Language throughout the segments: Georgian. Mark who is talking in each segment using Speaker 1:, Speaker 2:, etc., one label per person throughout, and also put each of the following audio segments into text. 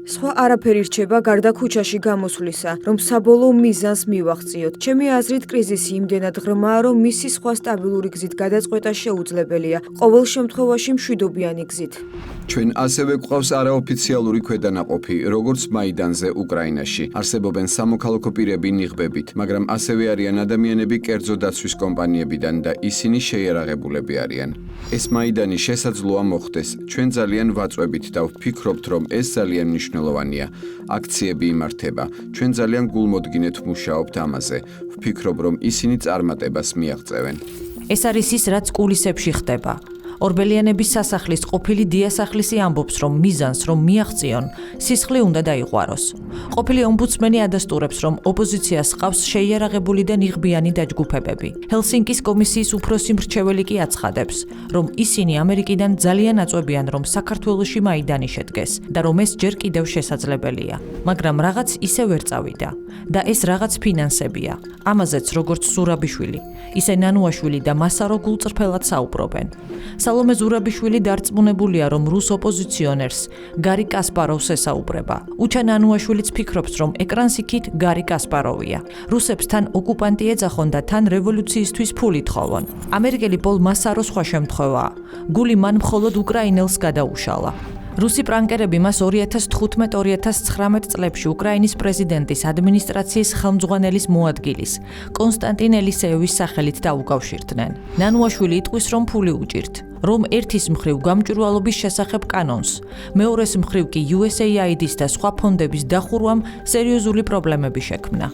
Speaker 1: სხვა არაფერი რჩება გარდა ქუჩაში გამოსვლისა, რომ საბოლოო მიზანს მივაღწიოთ. ჩემი აზრით, კრიზისი იმდენად ღრმაა, რომ მისი სხვა სტაბილური გზით გადაწყვეტა შეუძლებელია, ყოველ შემთხვევაში მშვიდობიანი გზით.
Speaker 2: ჩვენ ასევე გვყავს არაოფიციალური ქვედანაყოფი, როგორც მაიდანზე, უკრაინაში. არსებობენ სამოქალაქო პირები ნიღბებით, მაგრამ ასევე არიან ადამიანები კერძო დაცვის კომპანიებიდან და ისინი შეიარაღებულები არიან. ეს მაიდანი შესაძლოა მოხდეს. ჩვენ ძალიან ვაწვევით და ვფიქრობთ, რომ ეს ძალიან მნიშვნელოვანია. აქციები იმართება. ჩვენ ძალიან გულმოდგინედ ვმუშაობთ ამაზე. ვფიქრობ, რომ ისინი წარმატებას მიაღწევენ.
Speaker 3: ეს არის ის, რაც კულისებში ხდება. ორბელიანების სასახლის ყოფილი დიასახლისი ამბობს, რომ მიზანს რომ მიაღწიონ, სისხლი უნდა დაიყვაროს. ყოფილი ომბუდსმენი ადასტურებს, რომ ოპოზიციას ჰყავს შეიარაღებული და ნიღბიანი დაჯგუფებები. ჰელსინკის კომისიის უფროსი მრჩეველი კი აცხადებს, რომ ისინი ამერიკიდან ძალიან აწვევიან, რომ საქართველოში მაიდანი შედგეს და რომ ეს ჯერ კიდევ შესაძლებელია. მაგრამ რაღაც ისე ვერ წავიდა და ეს რაღაც ფინანსებია. ამაზეც როგორც ზურაბიშვილი, ისე ნანუაშვილი და მასარო გულწრფელად საუბრობენ. სალომე ზურაბიშვილი დარწმუნებულია, რომ რუს ოპოზიციონერს გარი კასპაროვს ესაუბრება. უჩა ნანუაშვილიც ფიქრობს, რომ ეკრანს იქით გარი კასპაროვია. რუსებს თან ოკუპანტი ეძახონ და თან რევოლუციისთვის ფული თხოვონ. ამერიკელი პოლ მასარო სხვა შემთხვევაა. გული მან მხოლოდ უკრაინელს გადაუშალა. რუსი პრანკერები მას 2015-2019 წლებში უკრაინის პრეზიდენტის ადმინისტრაციის ხელმძღვანელის მოადგილის, კონსტანტინ ელისეევის სახელით დაუკავშირდნენ. ნანუაშვილი იტყვის, რომ ფული უჭირთ, რომ ერთის მხრივ გამჭვირვალობის შესახებ კანონს, მეორეს მხრივ კი USAID-ის და სხვა ფონდების დახურვამ სერიოზული პრობლემები შექმნა.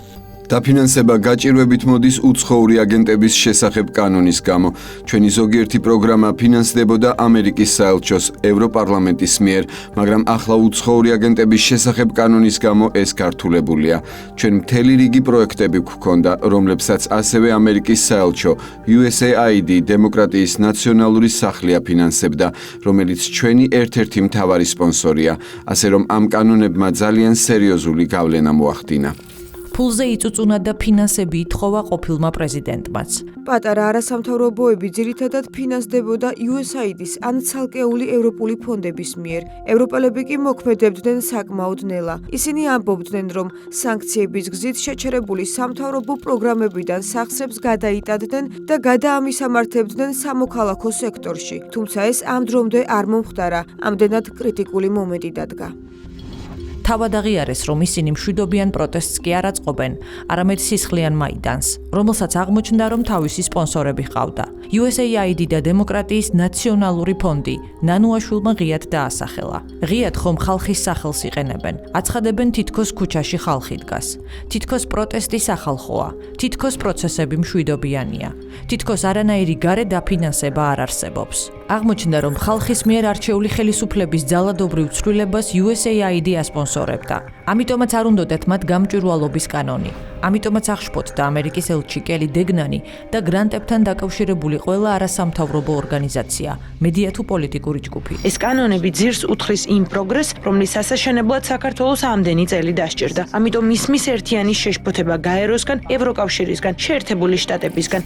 Speaker 2: დაფინანსება გაჭირვებით მოდის უცხოური აგენტების შესახებ კანონის გამო. ჩვენი ზოგიერთი პროგრამა ფინანსდებოდა ამერიკის საელჩოს ევროპარლამენტის მიერ, მაგრამ ახლა უცხოური აგენტების შესახებ კანონის გამო ეს გართულებულია. ჩვენ მთელი რიგი პროექტები გვქონდა, რომლებსაც ასევე ამერიკის საელჩო USAID დემოკრატიის ნაციონალური სახლი აფინანსებდა, რომელიც ჩვენი ერთ-ერთი მთავარი სპონსორია, ასე რომ ამ კანონებმა ძალიან სერიოზული გავლენა მოახდინა.
Speaker 3: ფულზე იწუწუნა და ფინანსები ითხოვა ყოფილმა პრეზიდენტმაც.
Speaker 1: პატარა არასამთავრობოები ძირითადად ფინანსდებოდა USAID-ის ან ცალკეული ევროპული ფონდების მიერ. ევროპელები კი მოქმედებდნენ საკმაოდ ნელა. ისინი ამბობდნენ, რომ სანქციების გზით შეჩერებული სამთავრობო პროგრამებიდან სახსრებს გადაიტანდნენ და გადაამისამართებდნენ სამოქალაქო სექტორში. თუმცა ეს ამ დრომდე არ მომხდარა, ამდენად კრიტიკული მომენტი დადგა.
Speaker 3: თავად აღიარეს, რომ ისინი მშვიდობიან პროტესტს კი არ აწყობენ, არამედ სისხლიან მაიდანს, რომელსაც აღმოჩნდა, რომ თავისი სპონსორები ჰყავდა. USAID და დემოკრატიის ნაციონალური ფონდი ნანუაშვილმა ღიად დაასახელა. ღიად ხომ ხალხის სახელს იყენებენ, აცხადებენ თითქოს ქუჩაში ხალხი დგას. თითქოს პროტესტი სახალხოა, თითქოს პროცესები მშვიდობიანია, თითქოს არანაირი გარე დაფინანსება არ არსებობს. აღმოჩნდა, რომ ხალხის მიერ არჩეული ხელისუფლების ძალადობრივ ცვლილებას USAID ასპონსორებდა. ამიტომაც არ უნდოდათ მათ გამჭვირვალობის კანონი. ამიტომაც აღშფოთდა ამერიკის ელჩი კელი დეგნანი და გრანტებთან დაკავშირებული ყველა არასამთავრობო ორგანიზაცია, მედია თუ პოლიტიკური ჯგუფი.
Speaker 4: ეს კანონები ძირს უთხრის იმ პროგრესს, რომლის ასაშენებლად საქართველოს ამდენი წელი დასჭირდა. ამიტომ ისმის ერთიანი შეშფოთება გაეროსგან, ევროკავშირისგან, შეერთებული შტატებისგან.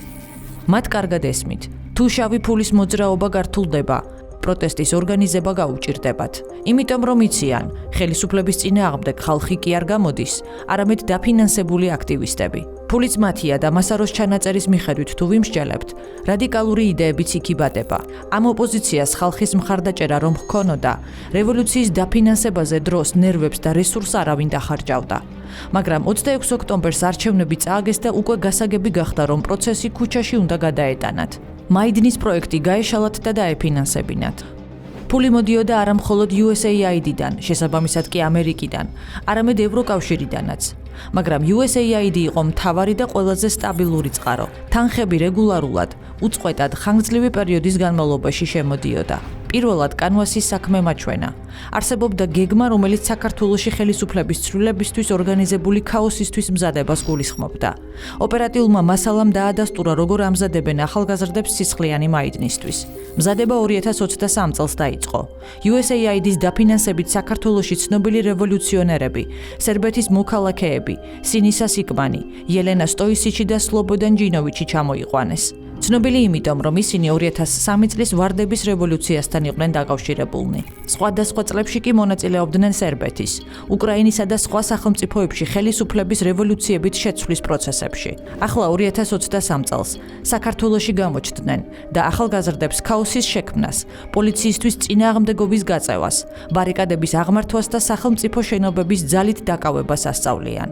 Speaker 3: მათ კარგად ესმით, თუ შავი ფულის მოძრაობა გართულდება, პროტესტის ორგანიზება გაუჭირდებათ. იმიტომ რომ იციან, ხელისუფლების წინააღმდეგ ხალხი კი არ გამოდის, არამედ დაფინანსებული აქტივისტები. ფულიც მათია და მასაროს ჩანაწერის მიხედვით თუ ვიმსჯელებთ, რადიკალური იდეებიც იქიბადება. ამ ოპოზიციას ხალხის მხარდაჭერა რომ ჰქონოდა, რევოლუციის დაფინანსებაზე დროს, ნერვებს და რესურსს არავინ დახარჯავდა. მაგრამ 26 ოქტომბერს არჩევნები წააგეს და უკვე გასაგები გახდა, რომ პროცესი ქუჩაში უნდა გადაეტანათ. მაიდნის პროექტი გაეშალათ და დაეფინანსებინათ. ფული მოდიოდა არა მხოლოდ USAID-დან, შესაბამისად კი ამერიკიდან, არამედ ევროკავშირიდანაც. მაგრამ USAID იყო მთავარი და ყველაზე სტაბილური წყარო. თანხები რეგულარულად, უწყვეტად ხანგრძლივი პერიოდის განმავლობაში შემოდიოდა. პირველად კანვასის საქმე მაჩვენა. არსებობდა გეგმა, რომელიც საქართველოში ხელისუფლების ცვლილებისთვის ორგანიზებული ქაოსისთვის მზადებას გულისხმობდა. ოპერატიულმა მასალამ დაადასტურა, როგორ ამზადებენ ახალგაზრდებს სისხლიანი მაიდნისთვის. მზადება 2023 წელს დაიწყო. USAID-ის დაფინანსებით საქართველოში ცნობილი რევოლუციონერები, სერბეთის მოქალაქეები, სინისა სიკმანი, ელენა სტოისიჩი და სლობოდან ჯინოვიჩი ჩამოიყვანეს. ცნობილი იმიტომ, რომ ისინი 2003 წლის ვარდების რევოლუციასთან იყვნენ დაკავშირებულნი. სხვადასხვა წლებში კი მონაწილეობდნენ სერბეთის, უკრაინისა და სხვა სახელმწიფოებში ხელისუფლების რევოლუციებით შეცვლის პროცესებში. ახლა 2023 წელს საქართველოში გამოჩნდნენ და ახალგაზრდებს ქაოსის შექმნას, პოლიციისთვის წინააღმდეგობის გაწევას, ბარიკადების აღმართვას და სახელმწიფო შენობების ძალით დაკავებას ასწავლიან.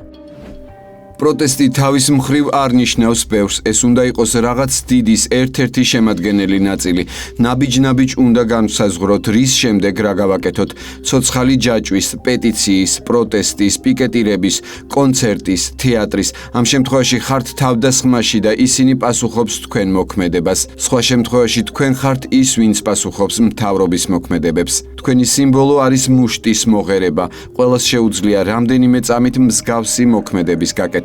Speaker 2: პროტესტი თავის მხრივ არ ნიშნავს ბევრს, ეს უნდა იყოს რაღაც დიდის ერთ-ერთი შემადგენელი ნაწილი. ნაბიჯ-ნაბიჯ უნდა განვსაზღვროთ, რის შემდეგ რა გავაკეთოთ. ცოცხალი ჯაჭვის, პეტიციის, პროტესტის, პიკეტირების, კონცერტის, თეატრის. ამ შემთხვევაში ხართ თავდასხმაში და ისინი პასუხობს თქვენ მოქმედებას. სხვა შემთხვევაში თქვენ ხართ ის, ვინც პასუხობს მთავრობის მოქმედებებს. თქვენი სიმბოლო არის მუშტის მოღერება. ყველას შეუძლია რამდენიმე წამით მსგავსი მოქმედების გაკეთება.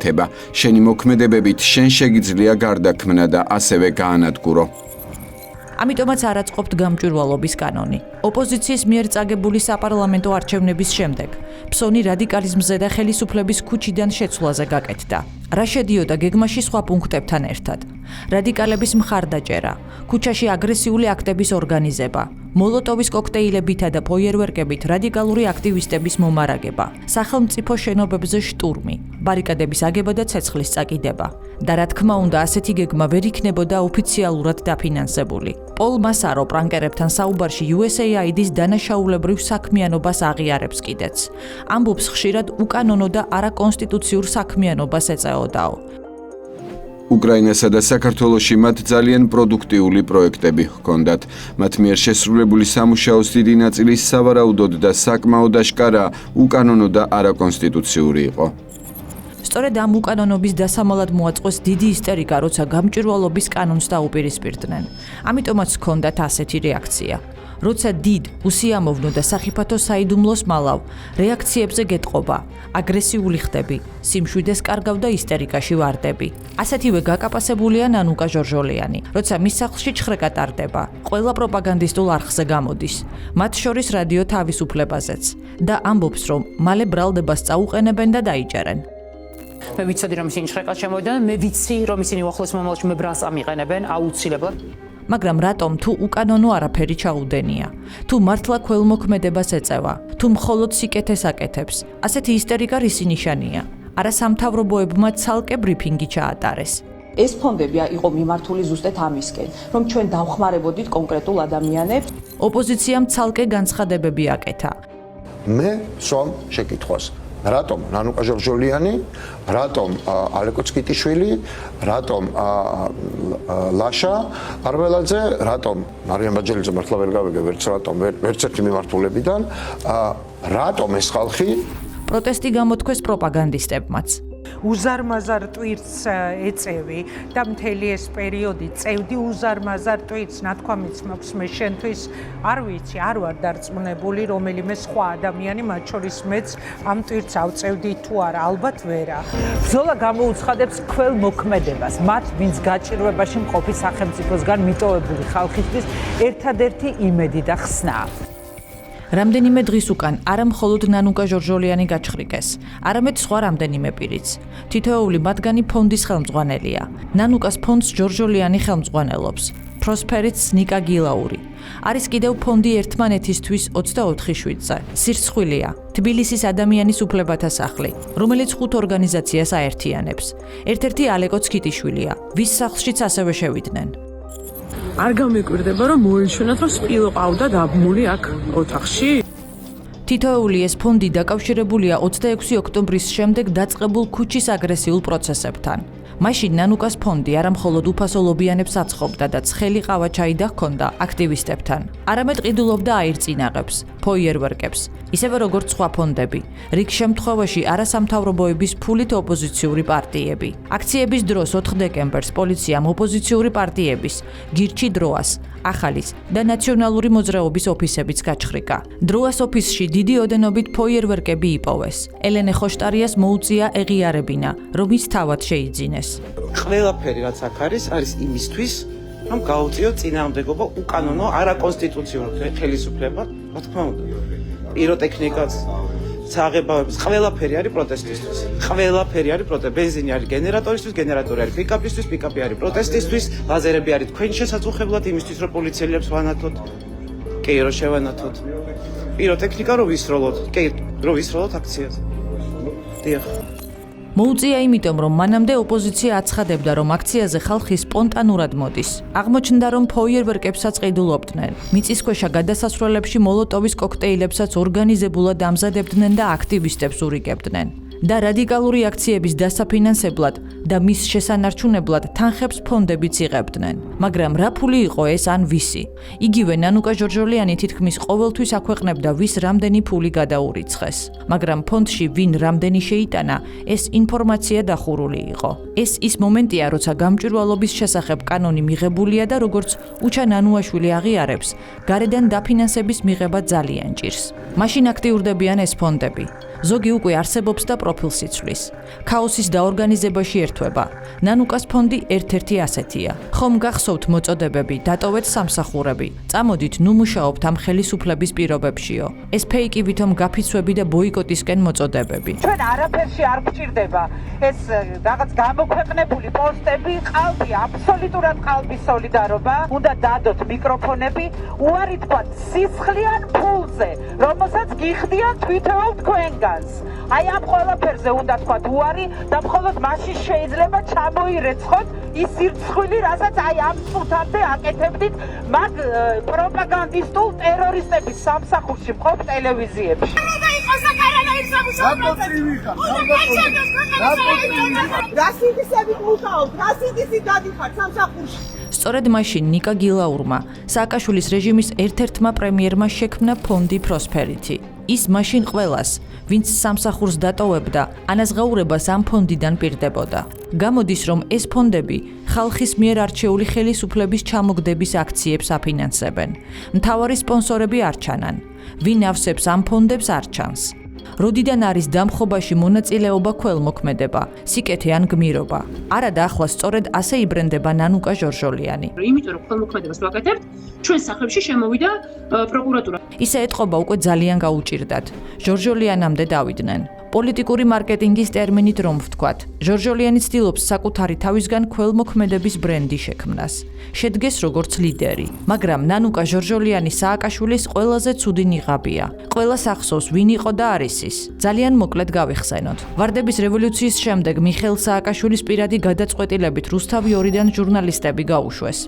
Speaker 2: შენი მოქმედებებით შენ შეგიძლია გარდაქმნა და ასევე გაანადგურო.
Speaker 3: ამიტომაც არ აწყობთ გამჭვირვალობის კანონი. ოპოზიციის მიერ წაგებული საპარლამენტო არჩევნების შემდეგ ფსონი რადიკალიზმზე და ხელისუფლების ქუჩიდან შეცვლაზე გაკეთდა. რა შედიოდა გეგმაში სხვა პუნქტებთან ერთად? რადიკალების მხარდაჭერა, ქუჩაში აგრესიული აქტების ორგანიზება, მოლოტოვის კოქტეილებითა და ფოიერვერკებით რადიკალური აქტივისტების მომარაგება, სახელმწიფო შენობებზე შტურმი, ბარიკადების აგება და ცეცხლის წაკიდება. და რა თქმა უნდა, ასეთი გეგმა ვერ იქნებოდა ოფიციალურად დაფინანსებული. პოლ მასარო პრანკერებთან საუბარში USAID-ის დანაშაულებრივ საქმიანობას აღიარებს კიდეც. ამბობს ხშირად უკანონო და არაკონსტიტუციურ საქმიანობას ეწეოდაო.
Speaker 2: უკრაინასა და საქართველოში მათ ძალიან პროდუქტიული პროექტები ჰქონდათ. მათ მიერ შესრულებული სამუშაოს დიდი ნაწილი სავარაუდოდ და საკმაოდ აშკარა, უკანონო და არაკონსტიტუციური იყო.
Speaker 3: სწორედ ამ უკანონობის დასამალად მოაწყოს დიდი ისტერიკა, როცა გამჭვირვალობის კანონს დაუპირისპირდნენ. ამიტომაც ჰქონდათ ასეთი რეაქცია. როცა დიდ, უსიამოვნო და სახიფათო საიდუმლოს მალავ, რეაქციებზე გეტყობა, აგრესიული ხდები, სიმშვიდეს კარგავ და ისტერიკაში ვარდები. ასეთივე გაკაპასებულია ნანუკა ჟორჟოლიანი, როცა მის სახლში ჩხრეკა ტარდება, ყველა პროპაგანდისტულ არხზე გამოდის, მათ შორის რადიო თავისუფლებაზეც და ამბობს, რომ მალე ბრალდებას წაუყენებენ და დაიჭერენ.
Speaker 5: მე ვიცოდი რომ ისინი შრეკას შემოვიდნენ, მე ვიცი რომ ისინი უახლოეს მომავალში მე ბრალს ამიყენებენ აუცილებლად.
Speaker 3: მაგრამ რატომ თუ უკანონო არაფერი ჩაუდენია? თუ მართლა ქველმოქმედებას ეწევა? თუ მხოლოდ სიკეთეს აკეთებს? ასეთი ისტერიკა რისი ნიშანია? არა სამთავრობოებმა ცალკე ბრიფინგი ჩაატარეს.
Speaker 6: ეს ფონდები იყო მიმართული ზუსტად ამისკენ, რომ ჩვენ დავხმარებოდით კონკრეტულ ადამიანებს.
Speaker 3: ოპოზიციამ ცალკე განცხადებები აკეთა.
Speaker 7: მე სვამ შეკითხვას. რატომ ნანუკა ჟორჟოლიანი, რატომ ალეკო ცკიტიშვილი, რატომ ლაშა არველაძე, რატომ მარიამ ბაჯელიძე მართლა ვერ გავიგე ვერც რატომ ვერც ერთი მიმართულებიდან, რატომ ეს ხალხი?
Speaker 3: პროტესტი გამოთქვეს პროპაგანდისტებმაც.
Speaker 8: უზარმაზარ ტვირთს ეწევი და მთელი ეს პერიოდი წევდი უზარმაზარ ტვირთს, ნათქვამიც მაქვს მე შენთვის არ ვიცი, არ ვარ დარწმუნებული, რომელიმე სხვა ადამიანი, მათ შორის მეც ამ ტვირთს ავწევდი თუ არა, ალბათ ვერა. ბრძოლა გამოუცხადებს ქველმოქმედებას, მათ ვინც გაჭირვებაში მყოფი სახელმწიფოსგან მიტოვებული ხალხისთვის ერთადერთი იმედი და ხსნა.
Speaker 3: რამდენიმე დღის უკან არა მხოლოდ ნანუკა ჟორჟოლიანი გაჩხრიკეს, არამედ სხვა რამდენიმე პირიც. თითოეული მათგანი ფონდის ხელმძღვანელია. ნანუკას ფონდს ჟორჟოლიანი ხელმძღვანელობს. პროსპერიტს ნიკა გილაური. არის კიდევ ფონდი ერთმანეთისთვის 24/7-ზე. სირცხვილია, თბილისის ადამიანის უფლებათა სახლი, რომელიც 5 ორგანიზაციას აერთიანებს. ერთ-ერთი ალეკო ცკიტიშვილია, ვის სახლშიც ასევე შევიდნენ.
Speaker 9: არ გამიკვირდება რომ მოეჩვენათ რომ სპილო ყავდა დაბმული აქ ოთახში?
Speaker 3: თითოეული ეს ფონდი დაკავშირებულია 26 ოქტომბრის შემდეგ დაწყებულ ქუჩის აგრესიულ პროცესებთან. მაშინ ნანუკას ფონდი არა მხოლოდ უფასოლობიანებს აცხობდა და ცხელი ყავაჩაი და ჰქონდა აქტივისტებთან, არამედ ყიდულობდა აირწინაღებს, ფოიერვერკებს, ისევე როგორც სხვა ფონდები. რიგ შემთხვევაში არასამთავრობოების ფულით ოპოზიციური პარტიები. აქციების დროს 4 დეკემბერს პოლიციამ ოპოზიციური პარტიების გირჩი დროას, ახალის და ნაციონალური მოძრაობის ოფისებიც გაჩხრიკა. დროას ოფისში დიდი ოდენობით ფოიერვერკები იპოვეს. ელენე ხოშტარიას მოუწია ეღიარებინა, რომ ის თავად შეიძინეს.
Speaker 10: ყველაფერი რაც აქ არის იმისთვის, რომ გაუწიოთ წინააღმდეგობა უკანონო არაკონსტიტუციურ ხელისუფლებად, რა თქმა უნდა. პიროტექნიკაც, საღებავების ყველაფერი არის პროტესტისთვის. ყველაფერი არის ბენზინი არის გენერატორისთვის, გენერატორი არის პიკაპისთვის, პიკაპი არის პროტესტისთვის, ლაზერები არის თქვენ შესაძლებლად იმისთვის, რომ პოლიციელებს ვანათოთ. კი, რომ შევანათოთ. პიროტექნიკა რომ ვისროლოთ. კი, რომ ვისროლოთ აქციაზე. დიახ.
Speaker 3: მოუწია იმიტომ, რომ მანამდე ოპოზიცია აცხადებდა, რომ აქციაზე ხალხი სპონტანურად მოდის. აღმოჩნდა, რომ ფოიერვერკებსაც ყიდულობდნენ. მიწისქვეშა გადასასვლელებში მოლოტოვის კოქტეილებსაც ორგანიზებულად ამზადებდნენ და აქტივისტებს ურიგებდნენ. და რადიკალური აქციების დასაფინანსებლად და მის შესანარჩუნებლად თანხებს ფონდებიც იღებდნენ. მაგრამ რა ფული იყო ეს ან ვისი? იგივე ნანუკა ჟორჟოლიანი თითქმის ყოველთვის აქვეყნებდა ვის რამდენი ფული გადაურიცხეს. მაგრამ ფონდში ვინ რამდენი შეიტანა, ეს ინფორმაცია დახურული იყო. ეს ის მომენტია, როცა გამჭვირვალობის შესახებ კანონი მიღებულია და როგორც უჩა ნანუაშვილი აღიარებს, გარედან დაფინანსების მიღება ძალიან ჭირს. მაშინ აქტიურდებიან ეს ფონდები. ზოგი უკვე არსებობს და პროფილს იცვლის. ქაოსის დაორგანიზებაში ერთვება. ნანუკას ფონდი ერთ-ერთი ასეთია. ხომ გახსოვთ მოწოდებები, დატოვეთ სამსახურები. წამოდით, ნუ მუშაობთ ამ ხელისუფლების პირობებშიო. ეს ფეიკი ვითომ გაფიცვები და ბოიკოტისკენ მოწოდებები.
Speaker 8: ჩვენ არაფერში არ გვჭირდება ეს რაღაც გამოქვეყნებული პოსტები, ყალბი, აბსოლუტურად ყალბი სოლიდარობა. უნდა დადოთ მიკროფონები, უარი თქვათ სისხლიან ფულზე, რომელსაც გიხდიან თვითონ თქვენგან. აი ამ ყველაფერზე უნდა თქვათ უარი და მხოლოდ მაშინ შეიძლება ჩამოირეცხოთ ის სირცხვილი, რასაც აი ამ წუთამდე აკეთებდით მაგ პროპაგანდისტულ ტერორისტების სამსახურში მყოფ ტელევიზიებში.
Speaker 3: სწორედ მაშინ ნიკა გილაურმა, სააკაშვილის რეჟიმის ერთ-ერთმა პრემიერმა შექმნა ფონდი პროსპერითი. ის მაშინ ყველას, ვინც სამსახურს დატოვებდა, ანაზღაურებას ამ ფონდიდან პირდებოდა. გამოდის, რომ ეს ფონდები ხალხის მიერ არჩეული ხელისუფლების ჩამოგდების აქციებს აფინანსებენ. მთავარი სპონსორები არ ჩანან. ვინ ავსებს ამ ფონდებს არ ჩანს. როდიდან არის დამხობაში მონაწილეობა ქველმოქმედება, სიკეთე ან გმირობა. არა და ახლა სწორედ ასე იბრენდება ნანუკა ჟორჟოლიანი.
Speaker 9: იმიტომ რომ ქველმოქმედებას ვაკეთებთ, ჩვენ სახლებში შემოვიდა პროკურატურა.
Speaker 3: ისე ეთყობა უკვე ძალიან გაუჭირდათ. ჟორჟოლიანამდე დავიდნენ. პოლიტიკური მარკეტინგის ტერმინით რომ ვთქვათ, ჟორჟოლიანი ცდილობს საკუთარი თავისგან ქველმოქმედების ბრენდი შექმნას. შედგეს როგორც ლიდერი, მაგრამ ნანუკა ჟორჟოლიანი სააკაშვილის ყველაზე ცუდი ნიღაბია. ყველას ახსოვს ვინ იყო და არის ის. ძალიან მოკლედ გავიხსენოთ. ვარდების რევოლუციის შემდეგ მიხეილ სააკაშვილის პირადი გადაწყვეტილებით რუსთავი 2-დან ჟურნალისტები გაუშვეს.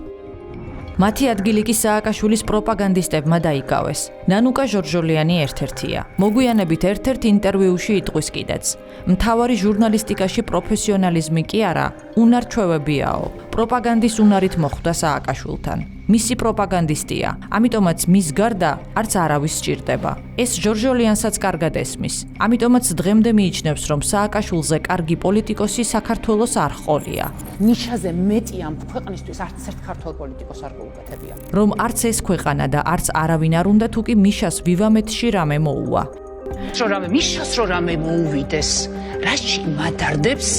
Speaker 3: მათი ადგილი კი სააკაშვილის პროპაგანდისტებმა დაიკავეს. ნანუკა ჟორჟოლიანი ერთ-ერთია. მოგვიანებით ერთ-ერთ ინტერვიუში იტყვის კიდეც. მთავარი ჟურნალისტიკაში პროფესიონალიზმი კი არა, უნარჩვევებიაო. პროპაგანდის უნარით მოხვდა სააკაშვილთან. მისი პროპაგანდისტია, ამიტომაც მის გარდა არც არავის სჭირდება. ეს ჟორჟოლიანსაც კარგად ესმის. ამიტომაც დღემდე მიიჩნევს, რომ სააკაშვილზე კარგი პოლიტიკოსი საქართველოს არ ჰყოლია.
Speaker 5: მიშაზე მეტი ამ ქვეყნისთვის არც ერთ ქართველ პოლიტიკოს არ გაუკეთებია.
Speaker 3: რომ არც ეს ქვეყანა და არც არავინ არ უნდა, თუ კი მიშას ვივამეთში რამე მოუვა.
Speaker 5: მიშას რო რამე მოუვიდეს, რაში მადარდებს,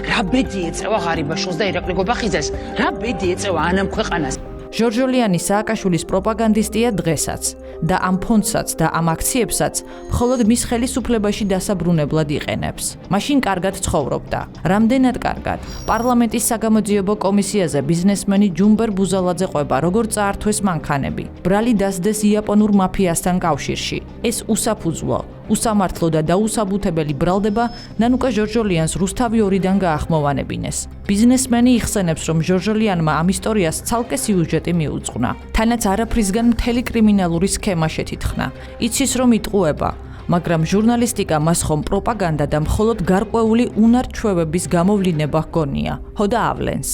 Speaker 5: რა ბედი ეწევა ღარიბაშვილს და ირაკლი გობახიძეს, რა ბედი ეწევა ანამ ქვეყანას.
Speaker 3: ჟორჟოლიანი სააკაშვილის პროპაგანდისტია დღესაც და ამ ფონდსაც და ამ აქციებსაც მხოლოდ მის ხელისუფლებაში დასაბრუნებლად იყენებს. მაშინ კარგად ცხოვრობდა. რამდენად კარგად? პარლამენტის საგამოძიებო კომისიაზე ბიზნესმენი ჯუმბერ ბუზალაძე ყვება, როგორც წაართვეს მანქანები. ბრალი დასდეს იაპონურ მაფიასთან კავშირში. ეს უსაფუძვლო, უსამართლო და დაუსაბუთებელი ბრალდება ნანუკა ჟორჟოლიანს რუსთავი 2-დან გაახმოვანებინეს. ბიზნესმენი იხსენებს, რომ ჟორჟოლიანმა ამ ისტორიას ცალკე სიუჟეტი მიუძღვნა. თანაც არაფრისგან მთელი კრიმინალური სქემა შეთითხნა. იცის რომ იტყუება, მაგრამ ჟურნალისტიკა მას ხომ პროპაგანდა და მხოლოდ გარკვეული უნარჩვევების გამოვლინება ჰგონია. ჰოდა ავლენს.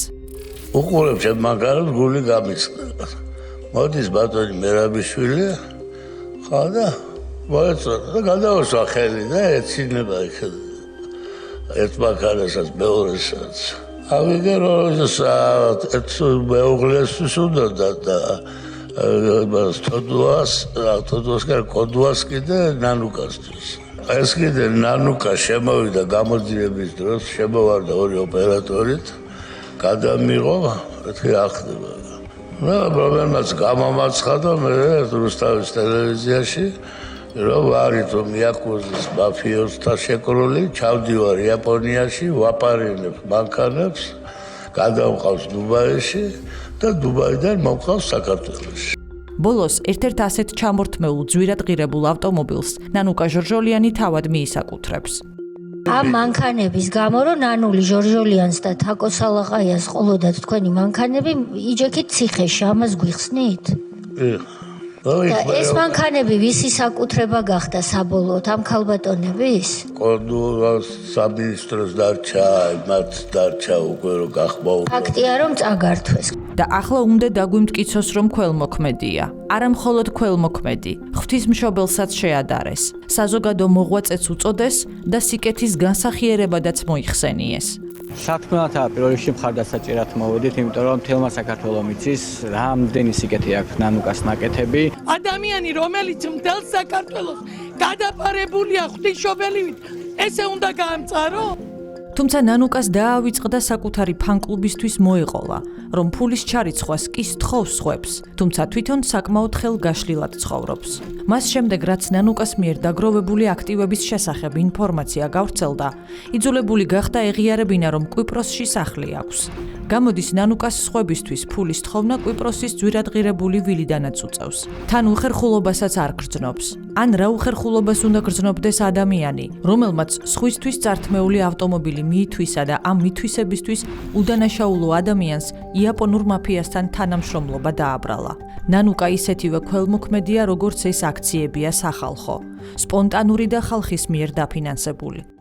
Speaker 11: უყურებ ჩემ მაგარად გული გამიწყდება. მოდის ბატონი მერაბიშვილი, ხოდა მოეწონა და გადავასვა ხელი და ეცინება იქ ერთ მაგარასაც მეორესაც. ავიღე რომ ერთ მეუღლესთვის უნდა და თოდუას კიდე ნანუკასთვის. ეს კიდე ნანუკა შემოვიდა გამოძიების დროს, შემოვარდა 2 ოპერატორით, გადამიღო, ეთქი ახდება. რომელმაც გამომაცხადა მე რუსთავის ტელევიზიაში რომ არითო იაკუზის მაფიოსთან შეკრული, ჩავდივარ იაპონიაში, ვაპარინებ მანქანებს, გადავყავს დუბაიში და დუბაიდან მოვყავს საქართველოში.
Speaker 3: ბოლოს ერთ-ერთ ასეთ ჩამორთმეულ ძვირადღირებულ ავტომობილს ნანუკა ჟორჟოლიანი თავად მიისაკუთრებს.
Speaker 12: ამ მანქანების გამო რომ ნანული ჟორჟოლიანს და თაკო სალაყაიას ყოლოდათ თქვენი მანქანები იჯექით ციხეში, ამას გვიხსნით? ეს მანქანები ვისი საკუთრება გახდა საბოლოოდ ამ ქალბატონების?
Speaker 11: კონდუას სამინისტროს დარჩა, მათ დარჩა უკვე რომ გახმოვდა.
Speaker 12: ფაქტია რომ წაგართვეს.
Speaker 3: და ახლა უნდა დაგვიმტკიცოს რომ ქველმოქმედია. არა მხოლოდ ქველმოქმედი, ღვთისმშობელსაც შეადარეს, საზოგადო მოღვაწეც უწოდეს და სიკეთის განსახიერებადაც მოიხსენიეს.
Speaker 10: საქმიანთაა პირველ რიგში მხარდასაჭერად მოვედით, იმიტომ რომ მთელმა საქართველოს მიცის რამდენი სიკეთი აქვს ნანუკას ნაკეთები.
Speaker 9: ადამიანი რომელიც მთელ საქართველოს გადაფარებულია ღვთისმშობელივით, ესე უნდა გაამწარო?
Speaker 3: თუმცა ნანუკას დაავიწყდა საკუთარი ფან-კლუბისთვის მოეყოლა, რომ ფულის ჩარიცხვას კი სთხოვს სხვებს, თუმცა თვითონ საკმაოდ ხელგაშლილად ცხოვრობს. მას შემდეგ, რაც ნანუკას მიერ დაგროვებული აქტივების შესახებ ინფორმაცია გავრცელდა, იძულებული გახდა ეღიარებინა, რომ კვიპროსში სახლი აქვს. გამოდის ნანუკას სხვებისთვის ფულის თხოვნა კვიპროსის ძვირადღირებული ვილიდანაც უწევს. თან უხერხულობასაც არ გრძნობს. ან რა უხერხულობას უნდა გრძნობდეს ადამიანი, რომელმაც სხვისთვის წართმეული ავტომობილი მიითვისა და ამ მითვისებისთვის უდანაშაულო ადამიანს იაპონურ მაფიასთან თანამშრომლობა დააბრალა. ნანუკა ისეთივე ქველმოქმედია, როგორც ეს აქციებია სახალხო, სპონტანური და ხალხის მიერ დაფინანსებული.